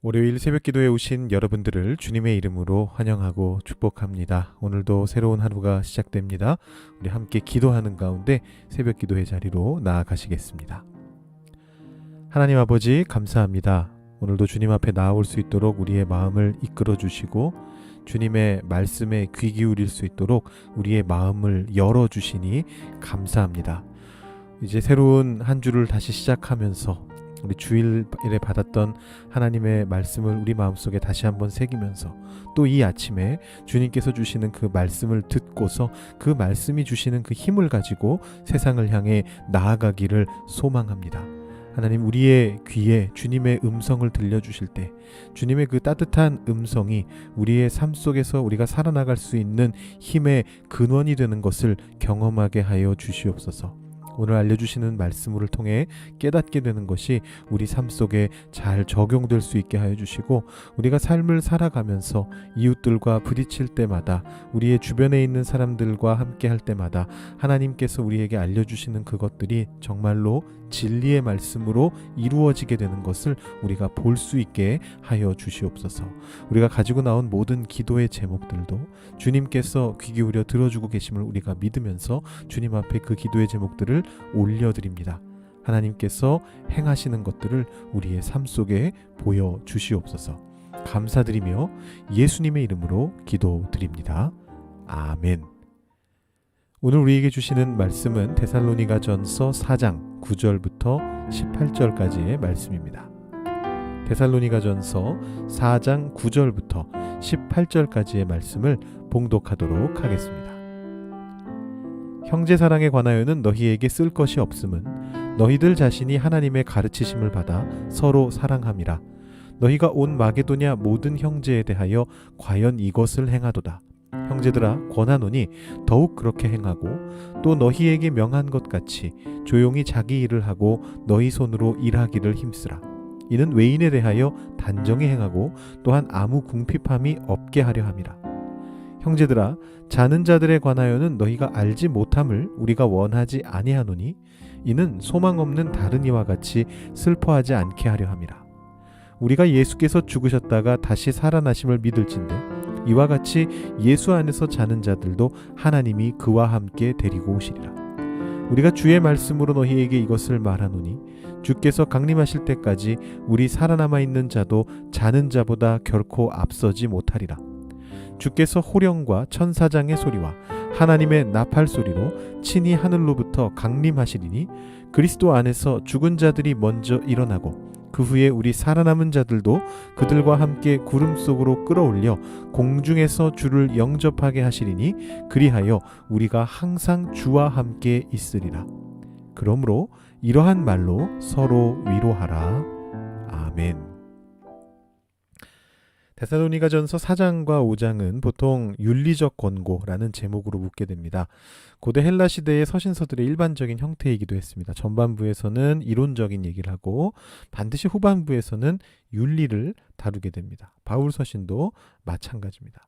월요일 새벽 기도에 오신 여러분들을 주님의 이름으로 환영하고 축복합니다. 오늘도 새로운 하루가 시작됩니다. 우리 함께 기도하는 가운데 새벽 기도의 자리로 나아가시겠습니다. 하나님 아버지 감사합니다. 오늘도 주님 앞에 나아올 수 있도록 우리의 마음을 이끌어 주시고 주님의 말씀에 귀 기울일 수 있도록 우리의 마음을 열어 주시니 감사합니다. 이제 새로운 한 주를 다시 시작하면서 우리 주일에 받았던 하나님의 말씀을 우리 마음속에 다시 한번 새기면서 또 이 아침에 주님께서 주시는 그 말씀을 듣고서 그 말씀이 주시는 그 힘을 가지고 세상을 향해 나아가기를 소망합니다. 하나님, 우리의 귀에 주님의 음성을 들려주실 때 주님의 그 따뜻한 음성이 우리의 삶 속에서 우리가 살아나갈 수 있는 힘의 근원이 되는 것을 경험하게 하여 주시옵소서. 오늘 알려주시는 말씀을 통해 깨닫게 되는 것이 우리 삶 속에 잘 적용될 수 있게 하여 주시고, 우리가 삶을 살아가면서 이웃들과 부딪힐 때마다, 우리의 주변에 있는 사람들과 함께 할 때마다 하나님께서 우리에게 알려주시는 그것들이 정말로 진리의 말씀으로 이루어지게 되는 것을 우리가 볼 수 있게 하여 주시옵소서. 우리가 가지고 나온 모든 기도의 제목들도 주님께서 귀 기울여 들어주고 계심을 우리가 믿으면서 주님 앞에 그 기도의 제목들을 올려드립니다. 하나님께서 행하시는 것들을 우리의 삶 속에 보여주시옵소서. 감사드리며 예수님의 이름으로 기도드립니다. 아멘. 오늘 우리에게 주시는 말씀은 데살로니가전서 4장 9절부터 18절까지의 말씀입니다. 데살로니가전서 4장 9절부터 18절까지의 말씀을 봉독하도록 하겠습니다. 형제 사랑에 관하여는 너희에게 쓸 것이 없음은 너희들 자신이 하나님의 가르치심을 받아 서로 사랑함이라. 너희가 온 마게도냐 모든 형제에 대하여 과연 이것을 행하도다. 형제들아, 권하노니 더욱 그렇게 행하고 또 너희에게 명한 것 같이 조용히 자기 일을 하고 너희 손으로 일하기를 힘쓰라. 이는 외인에 대하여 단정히 행하고 또한 아무 궁핍함이 없게 하려 함이라. 형제들아, 자는 자들에 관하여는 너희가 알지 못함을 우리가 원하지 아니하노니 이는 소망 없는 다른 이와 같이 슬퍼하지 않게 하려 함이라. 우리가 예수께서 죽으셨다가 다시 살아나심을 믿을진대 이와 같이 예수 안에서 자는 자들도 하나님이 그와 함께 데리고 오시리라. 우리가 주의 말씀으로 너희에게 이것을 말하노니 주께서 강림하실 때까지 우리 살아남아 있는 자도 자는 자보다 결코 앞서지 못하리라. 주께서 호령과 천사장의 소리와 하나님의 나팔 소리로 친히 하늘로부터 강림하시리니 그리스도 안에서 죽은 자들이 먼저 일어나고 그 후에 우리 살아남은 자들도 그들과 함께 구름 속으로 끌어올려 공중에서 주를 영접하게 하시리니 그리하여 우리가 항상 주와 함께 있으리라. 그러므로 이러한 말로 서로 위로하라. 아멘. 데살로니가전서 4장과 5장은 보통 윤리적 권고라는 제목으로 묻게 됩니다. 고대 헬라 시대의 서신서들의 일반적인 형태이기도 했습니다. 전반부에서는 이론적인 얘기를 하고 반드시 후반부에서는 윤리를 다루게 됩니다. 바울 서신도 마찬가지입니다.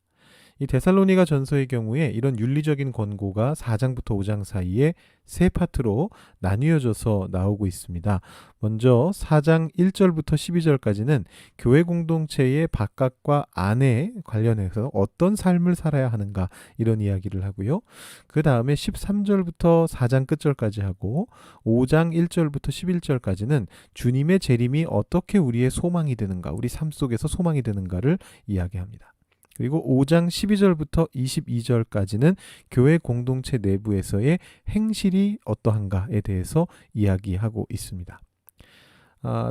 이 데살로니가 전서의 경우에 이런 윤리적인 권고가 4장부터 5장 사이에 세 파트로 나뉘어져서 나오고 있습니다. 먼저 4장 1절부터 12절까지는 교회 공동체의 바깥과 안에 관련해서 어떤 삶을 살아야 하는가 이런 이야기를 하고요. 그 다음에 13절부터 4장 끝절까지 하고 5장 1절부터 11절까지는 주님의 재림이 어떻게 우리의 소망이 되는가, 우리 삶 속에서 소망이 되는가를 이야기합니다. 그리고 5장 12절부터 22절까지는 교회 공동체 내부에서의 행실이 어떠한가에 대해서 이야기하고 있습니다.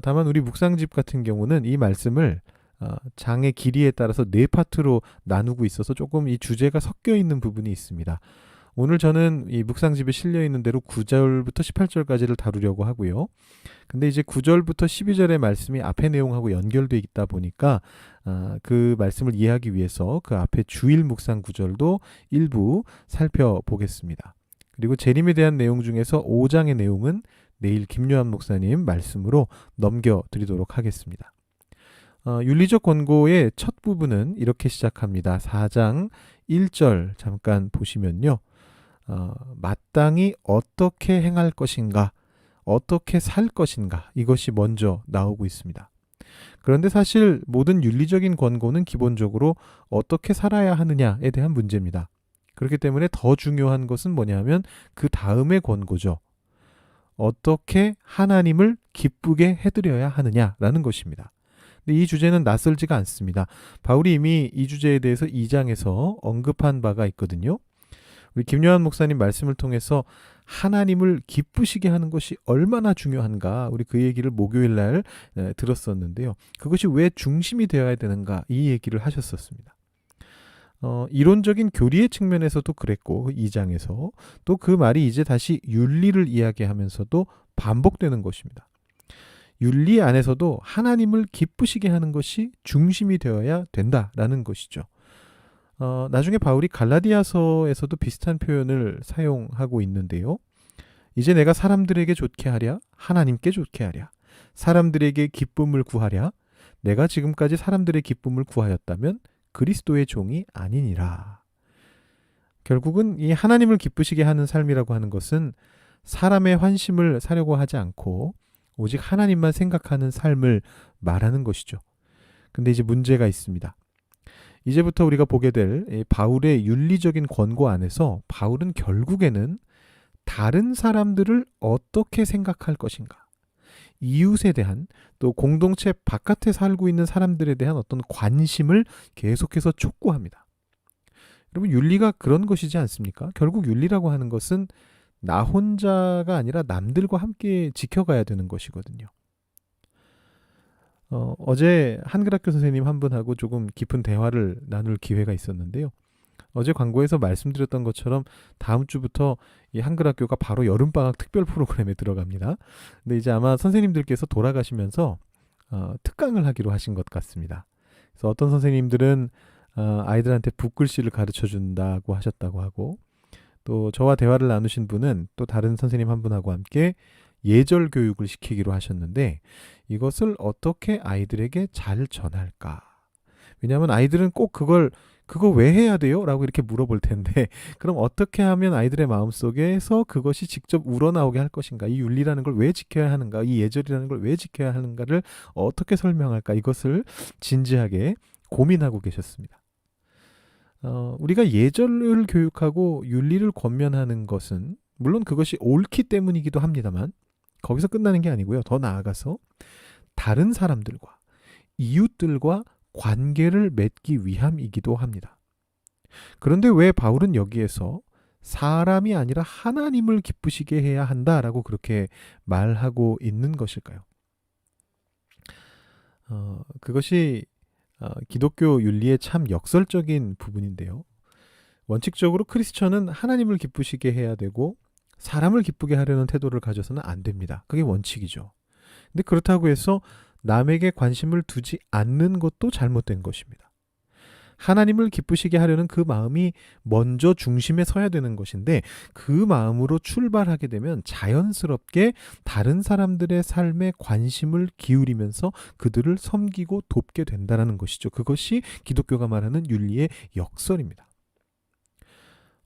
다만 우리 묵상집 같은 경우는 이 말씀을 장의 길이에 따라서 네 파트로 나누고 있어서 조금 이 주제가 섞여 있는 부분이 있습니다. 오늘 저는 이 묵상집에 실려 있는 대로 9절부터 18절까지를 다루려고 하고요. 근데 이제 9절부터 12절의 말씀이 앞의 내용하고 연결되어 있다 보니까 그 말씀을 이해하기 위해서 그 앞에 주일 묵상 구절도 일부 살펴보겠습니다. 그리고 재림에 대한 내용 중에서 5장의 내용은 내일 김요한 목사님 말씀으로 넘겨드리도록 하겠습니다. 윤리적 권고의 첫 부분은 이렇게 시작합니다. 4장 1절 잠깐 보시면요. 마땅히 어떻게 행할 것인가, 어떻게 살 것인가, 이것이 먼저 나오고 있습니다. 그런데 사실 모든 윤리적인 권고는 기본적으로 어떻게 살아야 하느냐에 대한 문제입니다. 그렇기 때문에 더 중요한 것은 뭐냐면 그 다음의 권고죠. 어떻게 하나님을 기쁘게 해드려야 하느냐라는 것입니다. 근데 이 주제는 낯설지가 않습니다. 바울이 이미 이 주제에 대해서 2장에서 언급한 바가 있거든요. 우리 김요한 목사님 말씀을 통해서 하나님을 기쁘시게 하는 것이 얼마나 중요한가, 우리 그 얘기를 목요일 날 들었었는데요. 그것이 왜 중심이 되어야 되는가, 이 얘기를 하셨었습니다. 이론적인 교리의 측면에서도 그랬고 2장에서 또 그 말이 이제 다시 윤리를 이야기하면서도 반복되는 것입니다. 윤리 안에서도 하나님을 기쁘시게 하는 것이 중심이 되어야 된다라는 것이죠. 나중에 바울이 갈라디아서에서도 비슷한 표현을 사용하고 있는데요. 이제 내가 사람들에게 좋게 하랴, 하나님께 좋게 하랴, 사람들에게 기쁨을 구하랴, 내가 지금까지 사람들의 기쁨을 구하였다면 그리스도의 종이 아니니라. 결국은 이 하나님을 기쁘시게 하는 삶이라고 하는 것은 사람의 환심을 사려고 하지 않고 오직 하나님만 생각하는 삶을 말하는 것이죠. 근데 이제 문제가 있습니다. 이제부터 우리가 보게 될 바울의 윤리적인 권고 안에서 바울은 결국에는 다른 사람들을 어떻게 생각할 것인가, 이웃에 대한, 또 공동체 바깥에 살고 있는 사람들에 대한 어떤 관심을 계속해서 촉구합니다. 여러분, 윤리가 그런 것이지 않습니까? 결국 윤리라고 하는 것은 나 혼자가 아니라 남들과 함께 지켜가야 되는 것이거든요. 어제 한글학교 선생님 한 분하고 조금 깊은 대화를 나눌 기회가 있었는데요. 어제 광고에서 말씀드렸던 것처럼 다음 주부터 이 한글학교가 바로 여름방학 특별 프로그램에 들어갑니다. 근데 이제 아마 선생님들께서 돌아가시면서 특강을 하기로 하신 것 같습니다. 그래서 어떤 선생님들은 아이들한테 붓글씨를 가르쳐 준다고 하셨다고 하고, 또 저와 대화를 나누신 분은 또 다른 선생님 한 분하고 함께 예절 교육을 시키기로 하셨는데, 이것을 어떻게 아이들에게 잘 전할까? 왜냐하면 아이들은 꼭 그거 왜 해야 돼요? 라고 이렇게 물어볼 텐데, 그럼 어떻게 하면 아이들의 마음속에서 그것이 직접 우러나오게 할 것인가? 이 윤리라는 걸 왜 지켜야 하는가? 이 예절이라는 걸 왜 지켜야 하는가를 어떻게 설명할까? 이것을 진지하게 고민하고 계셨습니다. 우리가 예절을 교육하고 윤리를 권면하는 것은 물론 그것이 옳기 때문이기도 합니다만, 거기서 끝나는 게 아니고요. 더 나아가서 다른 사람들과, 이웃들과 관계를 맺기 위함이기도 합니다. 그런데 왜 바울은 여기에서 사람이 아니라 하나님을 기쁘시게 해야 한다라고 그렇게 말하고 있는 것일까요? 그것이 기독교 윤리의 참 역설적인 부분인데요. 원칙적으로 크리스천은 하나님을 기쁘시게 해야 되고 사람을 기쁘게 하려는 태도를 가져서는 안 됩니다. 그게 원칙이죠. 근데 그렇다고 해서 남에게 관심을 두지 않는 것도 잘못된 것입니다. 하나님을 기쁘시게 하려는 그 마음이 먼저 중심에 서야 되는 것인데, 그 마음으로 출발하게 되면 자연스럽게 다른 사람들의 삶에 관심을 기울이면서 그들을 섬기고 돕게 된다는 것이죠. 그것이 기독교가 말하는 윤리의 역설입니다.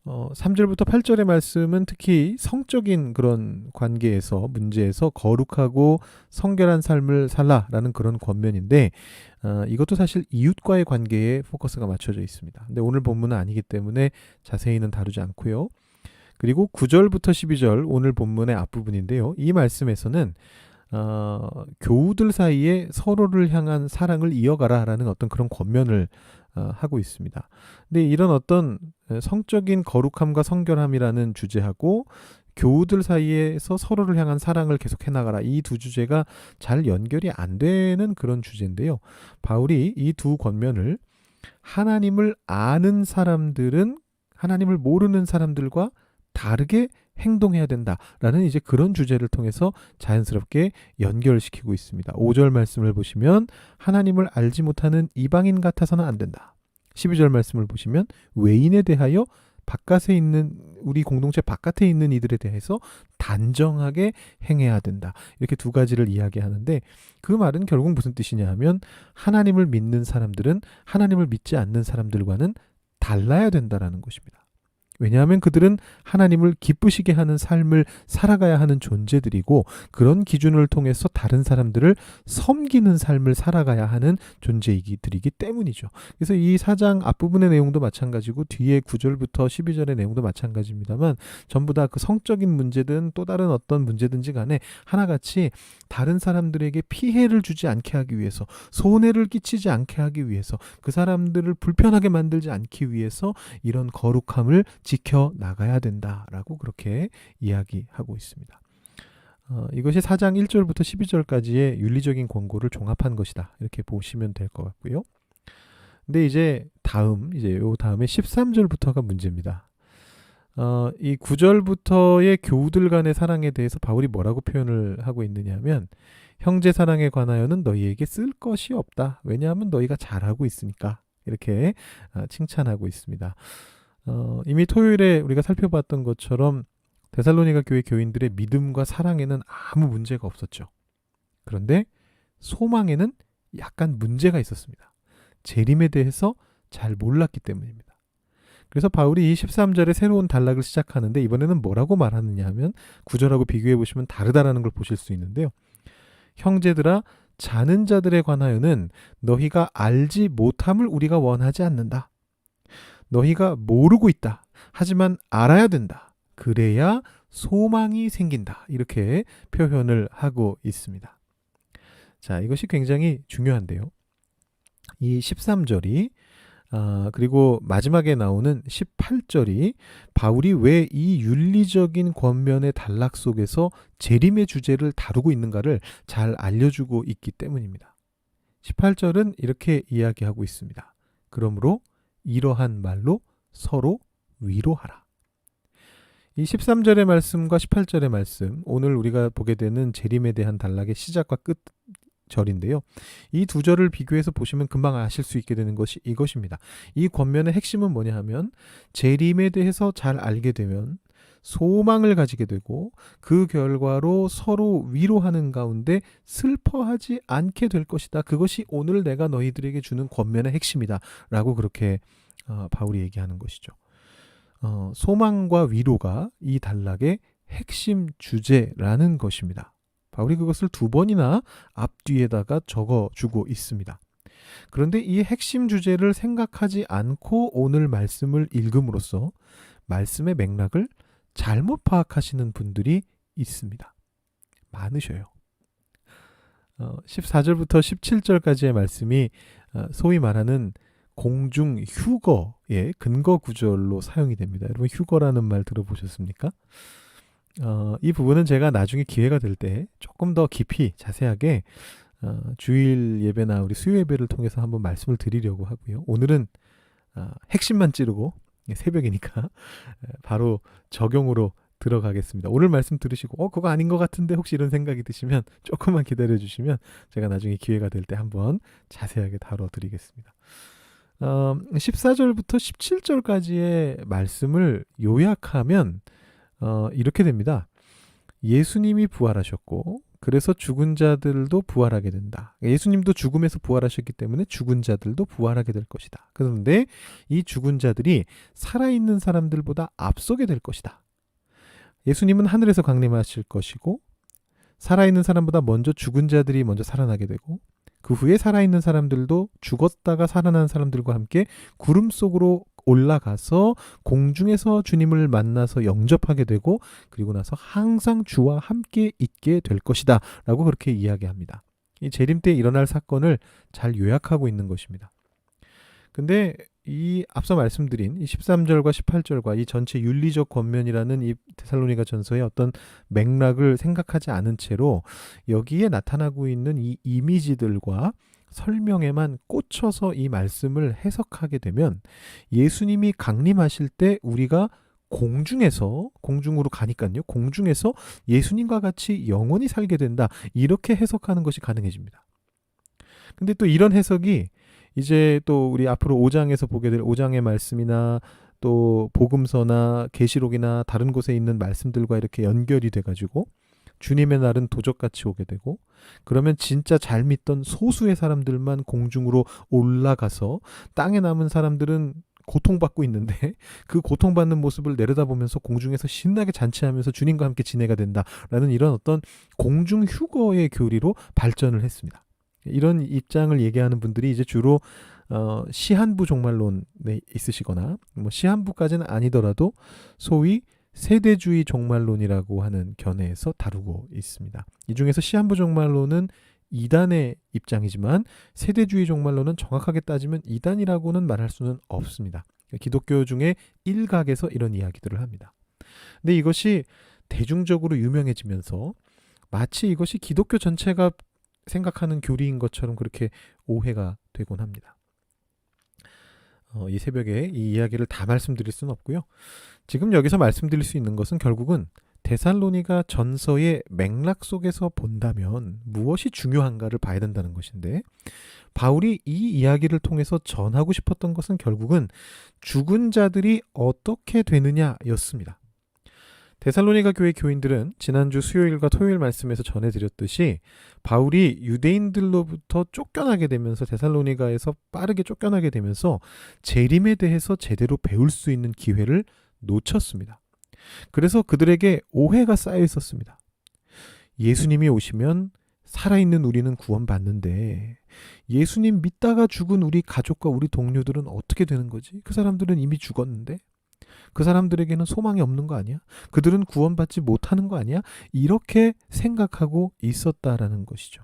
3절부터 8절의 말씀은 특히 성적인 그런 관계에서, 문제에서 거룩하고 성결한 삶을 살라라는 그런 권면인데, 이것도 사실 이웃과의 관계에 포커스가 맞춰져 있습니다. 근데 오늘 본문은 아니기 때문에 자세히는 다루지 않고요. 그리고 9절부터 12절 오늘 본문의 앞부분인데요. 이 말씀에서는 교우들 사이에 서로를 향한 사랑을 이어가라라는 어떤 그런 권면을 하고 있습니다. 근데 이런 어떤 성적인 거룩함과 성결함이라는 주제하고 교우들 사이에서 서로를 향한 사랑을 계속 해나가라, 이 두 주제가 잘 연결이 안 되는 그런 주제인데요. 바울이 이 두 권면을 하나님을 아는 사람들은 하나님을 모르는 사람들과 다르게 행동해야 된다라는 이제 그런 주제를 통해서 자연스럽게 연결시키고 있습니다. 5절 말씀을 보시면 하나님을 알지 못하는 이방인 같아서는 안 된다. 12절 말씀을 보시면 외인에 대하여 바깥에 있는, 우리 공동체 바깥에 있는 이들에 대해서 단정하게 행해야 된다. 이렇게 두 가지를 이야기하는데, 그 말은 결국 무슨 뜻이냐 하면 하나님을 믿는 사람들은 하나님을 믿지 않는 사람들과는 달라야 된다라는 것입니다. 왜냐하면 그들은 하나님을 기쁘시게 하는 삶을 살아가야 하는 존재들이고 그런 기준을 통해서 다른 사람들을 섬기는 삶을 살아가야 하는 존재이기들이기 때문이죠. 그래서 이 4장 앞부분의 내용도 마찬가지고 뒤에 9절부터 12절의 내용도 마찬가지입니다만 전부 다 그 성적인 문제든 또 다른 어떤 문제든지 간에 하나같이 다른 사람들에게 피해를 주지 않게 하기 위해서 손해를 끼치지 않게 하기 위해서 그 사람들을 불편하게 만들지 않기 위해서 이런 거룩함을 지켜나가야 된다라고 그렇게 이야기하고 있습니다. 이것이 4장 1절부터 12절까지의 윤리적인 권고를 종합한 것이다. 이렇게 보시면 될 것 같고요. 근데 이제 요 다음에 13절부터가 문제입니다. 이 9절부터의 교우들 간의 사랑에 대해서 바울이 뭐라고 표현을 하고 있느냐 하면 형제 사랑에 관하여는 너희에게 쓸 것이 없다. 왜냐하면 너희가 잘하고 있으니까. 이렇게 칭찬하고 있습니다. 이미 토요일에 우리가 살펴봤던 것처럼 데살로니가 교회 교인들의 믿음과 사랑에는 아무 문제가 없었죠. 그런데 소망에는 약간 문제가 있었습니다. 재림에 대해서 잘 몰랐기 때문입니다. 그래서 바울이 이 13절에 새로운 단락을 시작하는데 이번에는 뭐라고 말하느냐 하면 9절하고 비교해 보시면 다르다라는 걸 보실 수 있는데요. 형제들아 자는 자들에 관하여는 너희가 알지 못함을 우리가 원하지 않는다. 너희가 모르고 있다. 하지만 알아야 된다. 그래야 소망이 생긴다. 이렇게 표현을 하고 있습니다. 자, 이것이 굉장히 중요한데요. 이 13절이 그리고 마지막에 나오는 18절이 바울이 왜 이 윤리적인 권면의 단락 속에서 재림의 주제를 다루고 있는가를 잘 알려주고 있기 때문입니다. 18절은 이렇게 이야기하고 있습니다. 그러므로 이러한 말로 서로 위로하라. 이 13절의 말씀과 18절의 말씀, 오늘 우리가 보게 되는 재림에 대한 단락의 시작과 끝 절인데요. 이 두 절을 비교해서 보시면 금방 아실 수 있게 되는 것이 이것입니다. 이 권면의 핵심은 뭐냐 하면 재림에 대해서 잘 알게 되면 소망을 가지게 되고 그 결과로 서로 위로하는 가운데 슬퍼하지 않게 될 것이다. 그것이 오늘 내가 너희들에게 주는 권면의 핵심이다. 라고 그렇게 바울이 얘기하는 것이죠. 소망과 위로가 이 단락의 핵심 주제라는 것입니다. 바울이 그것을 2번이나 앞뒤에다가 적어주고 있습니다. 그런데 이 핵심 주제를 생각하지 않고 오늘 말씀을 읽음으로써 말씀의 맥락을 잘못 파악하시는 분들이 있습니다. 많으셔요. 14절부터 17절까지의 말씀이 소위 말하는 공중 휴거의 근거 구절로 사용이 됩니다. 여러분 휴거라는 말 들어보셨습니까? 이 부분은 제가 나중에 기회가 될 때 조금 더 깊이 자세하게 주일 예배나 우리 수요 예배를 통해서 한번 말씀을 드리려고 하고요. 오늘은 핵심만 찌르고 새벽이니까 바로 적용으로 들어가겠습니다. 오늘 말씀 들으시고 그거 아닌 것 같은데 혹시 이런 생각이 드시면 조금만 기다려 주시면 제가 나중에 기회가 될 때 한번 자세하게 다뤄드리겠습니다. 14절부터 17절까지의 말씀을 요약하면 이렇게 됩니다. 예수님이 부활하셨고 그래서 죽은 자들도 부활하게 된다. 예수님도 죽음에서 부활하셨기 때문에 죽은 자들도 부활하게 될 것이다. 그런데 이 죽은 자들이 살아있는 사람들보다 앞서게 될 것이다. 예수님은 하늘에서 강림하실 것이고 살아있는 사람보다 먼저 죽은 자들이 먼저 살아나게 되고 그 후에 살아있는 사람들도 죽었다가 살아난 사람들과 함께 구름 속으로 올라가서 공중에서 주님을 만나서 영접하게 되고 그리고 나서 항상 주와 함께 있게 될 것이다 라고 그렇게 이야기합니다. 이 재림 때 일어날 사건을 잘 요약하고 있는 것입니다. 근데 이 앞서 말씀드린 이 13절과 18절과 이 전체 윤리적 권면이라는 이 데살로니가 전서의 어떤 맥락을 생각하지 않은 채로 여기에 나타나고 있는 이 이미지들과 설명에만 꽂혀서 이 말씀을 해석하게 되면 예수님이 강림하실 때 우리가 공중으로 가니까요. 공중에서 예수님과 같이 영원히 살게 된다. 이렇게 해석하는 것이 가능해집니다. 근데 또 이런 해석이 이제 또 우리 앞으로 5장에서 보게 될 5장의 말씀이나 또 복음서나 계시록이나 다른 곳에 있는 말씀들과 이렇게 연결이 돼가지고 주님의 날은 도적같이 오게 되고 그러면 진짜 잘 믿던 소수의 사람들만 공중으로 올라가서 땅에 남은 사람들은 고통받고 있는데 그 고통받는 모습을 내려다보면서 공중에서 신나게 잔치하면서 주님과 함께 지내가 된다라는 이런 어떤 공중 휴거의 교리로 발전을 했습니다. 이런 입장을 얘기하는 분들이 이제 주로 시한부 종말론에 있으시거나 뭐 시한부까지는 아니더라도 소위 세대주의 종말론이라고 하는 견해에서 다루고 있습니다. 이 중에서 시한부 종말론은 이단의 입장이지만 세대주의 종말론은 정확하게 따지면 이단이라고는 말할 수는 없습니다. 기독교 중에 일각에서 이런 이야기들을 합니다. 근데 이것이 대중적으로 유명해지면서 마치 이것이 기독교 전체가 생각하는 교리인 것처럼 그렇게 오해가 되곤 합니다. 이 새벽에 이 이야기를 다 말씀드릴 수는 없고요. 지금 여기서 말씀드릴 수 있는 것은 결국은 데살로니가 전서의 맥락 속에서 본다면 무엇이 중요한가를 봐야 된다는 것인데, 바울이 이 이야기를 통해서 전하고 싶었던 것은 결국은 죽은 자들이 어떻게 되느냐였습니다. 데살로니가 교회 교인들은 지난주 수요일과 토요일 말씀에서 전해드렸듯이 바울이 유대인들로부터 쫓겨나게 되면서 데살로니가에서 빠르게 쫓겨나게 되면서 재림에 대해서 제대로 배울 수 있는 기회를 놓쳤습니다. 그래서 그들에게 오해가 쌓여 있었습니다. 예수님이 오시면 살아있는 우리는 구원받는데 예수님 믿다가 죽은 우리 가족과 우리 동료들은 어떻게 되는 거지? 그 사람들은 이미 죽었는데? 그 사람들에게는 소망이 없는 거 아니야? 그들은 구원받지 못하는 거 아니야? 이렇게 생각하고 있었다라는 것이죠.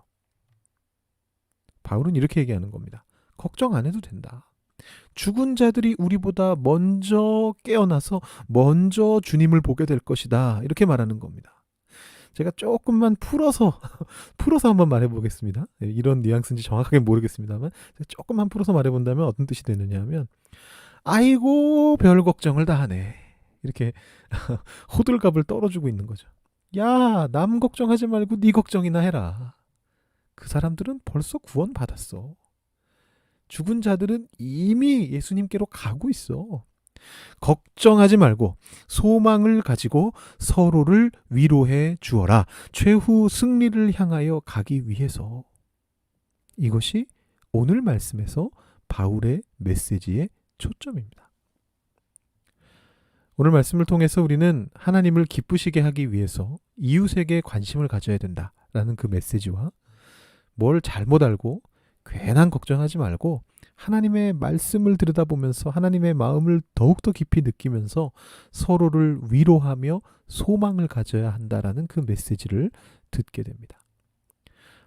바울은 이렇게 얘기하는 겁니다. 걱정 안 해도 된다. 죽은 자들이 우리보다 먼저 깨어나서 먼저 주님을 보게 될 것이다. 이렇게 말하는 겁니다. 제가 조금만 풀어서 한번 말해보겠습니다. 이런 뉘앙스인지 정확하게 모르겠습니다만 조금만 풀어서 말해본다면 어떤 뜻이 되느냐 하면, 아이고 별 걱정을 다 하네. 이렇게 호들갑을 떨어주고 있는 거죠. 야, 남 걱정하지 말고 네 걱정이나 해라. 그 사람들은 벌써 구원받았어. 죽은 자들은 이미 예수님께로 가고 있어. 걱정하지 말고 소망을 가지고 서로를 위로해 주어라. 최후 승리를 향하여 가기 위해서. 이것이 오늘 말씀에서 바울의 메시지의 초점입니다. 오늘 말씀을 통해서 우리는 하나님을 기쁘시게 하기 위해서 이웃에게 관심을 가져야 된다라는 그 메시지와, 뭘 잘못 알고 괜한 걱정하지 말고 하나님의 말씀을 들여다보면서 하나님의 마음을 더욱더 깊이 느끼면서 서로를 위로하며 소망을 가져야 한다라는 그 메시지를 듣게 됩니다.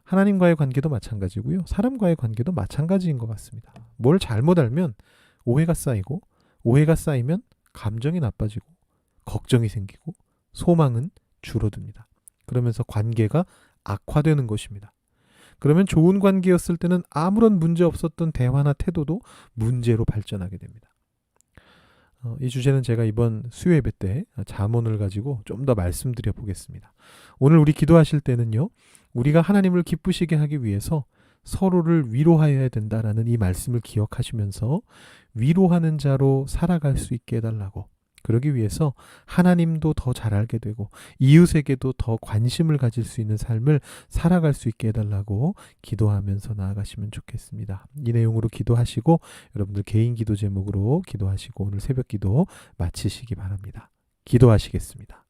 하나님과의 관계도 마찬가지고요. 사람과의 관계도 마찬가지인 것 같습니다. 뭘 잘못 알면 오해가 쌓이고, 오해가 쌓이면 감정이 나빠지고 걱정이 생기고 소망은 줄어듭니다. 그러면서 관계가 악화되는 것입니다. 그러면 좋은 관계였을 때는 아무런 문제 없었던 대화나 태도도 문제로 발전하게 됩니다. 이 주제는 제가 이번 수요 예배 때 잠언을 가지고 좀 더 말씀드려 보겠습니다. 오늘 우리 기도하실 때는요, 우리가 하나님을 기쁘시게 하기 위해서 서로를 위로하여야 된다라는 이 말씀을 기억하시면서 위로하는 자로 살아갈 수 있게 해달라고, 그러기 위해서 하나님도 더 잘 알게 되고 이웃에게도 더 관심을 가질 수 있는 삶을 살아갈 수 있게 해달라고 기도하면서 나아가시면 좋겠습니다. 이 내용으로 기도하시고 여러분들 개인 기도 제목으로 기도하시고 오늘 새벽 기도 마치시기 바랍니다. 기도하시겠습니다.